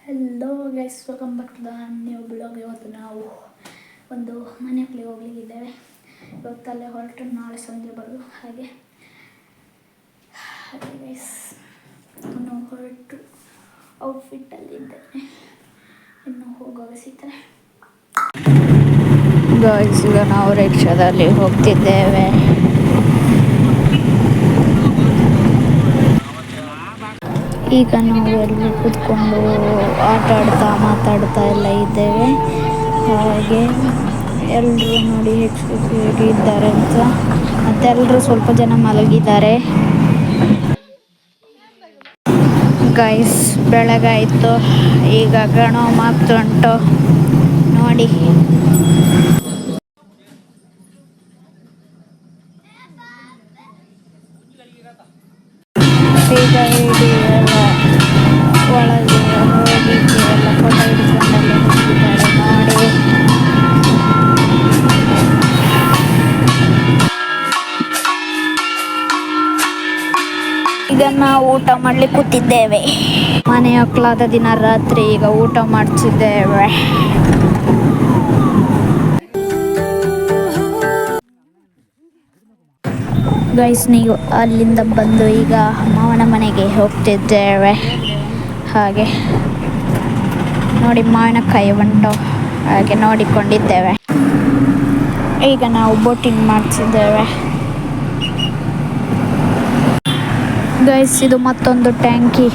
Hello guys, welcome back to the new blog. ಇವತ್ತು ನಾವು ಒಂದು ಮನೆ ಹಳ್ಳಿ ಹೋಗ್ಲಿಕ್ಕಿದ್ದೇವೆ. ಇವತ್ತಲ್ಲೇ ಹೊರಟು ನಾಳೆ ಸಂಜೆ ಬರೋದು. ಹಾಗೆ ಗೈಸ್ ಇನ್ನು ಹೊರಟು ಔಟ್ಫಿಟ್ಟಲ್ಲಿದ್ದೇನೆ. ಇನ್ನು ಹೋಗುವಾಗ ಸಿಗ್ತಾರೆ ಗೈಸ್. ಈಗ ನಾವು ರಿಕ್ಷಾದಲ್ಲಿ ಹೋಗ್ತಿದ್ದೇವೆ. ಈಗ ನಾವು ಎಲ್ಲಿ ಕೂತ್ಕೊಂಡು ಆಟ ಆಡ್ತಾ ಮಾತಾಡ್ತಾ ಎಲ್ಲ ಇದ್ದೇವೆ. ಹಾಗೆ ಎಲ್ಲರೂ ನೋಡಿ ಹೇಗಿದ್ದಾರೆ ಅಂತ. ಮತ್ತೆ ಎಲ್ಲರೂ ಸ್ವಲ್ಪ ಜನ ಮಲಗಿದ್ದಾರೆ. ಗೈಸ್ ಬೆಳಗಾಯಿತು, ಈಗ ಗಣೋ ಮಾತುಂಟು ನೋಡಿ. ಈಗ ರೆಡಿ ಎಲ್ಲ ಒಳಗೆ ಹೋಗಿದ್ದು ಎಲ್ಲ ಫೋಟೋ ಹಿಡ್ಕೊಂಡಲ್ಲಿ ಹೋಗಿದ್ದಾರೆ ನೋಡಿ. ಈಗ ನಾವು ಊಟ ಮಾಡ್ಲಿಕ್ಕೆ ಕೂತಿದ್ದೇವೆ. ಮನೆ ಮಕ್ಕಳಾದ ದಿನ ರಾತ್ರಿ ಈಗ ಊಟ ಮಾಡ್ತಿದ್ದೇವೆ. ಗೈಸ್ ನೀವು ಅಲ್ಲಿಂದ ಬಂದು ಈಗ ಮಾವನ ಮನೆಗೆ ಹೋಗ್ತಿದ್ದೇವೆ. ಹಾಗೆ ನೋಡಿ ಮಾವಿನಕಾಯಿ ಉಂಟು, ಹಾಗೆ ನೋಡಿಕೊಂಡಿದ್ದೇವೆ. ಈಗ ನಾವು ಬೋಟಿಂಗ್ ಮಾಡ್ತಿದ್ದೇವೆ. ಗೈಸ್ ಇದು ಮತ್ತೊಂದು ಟ್ಯಾಂಕಿ.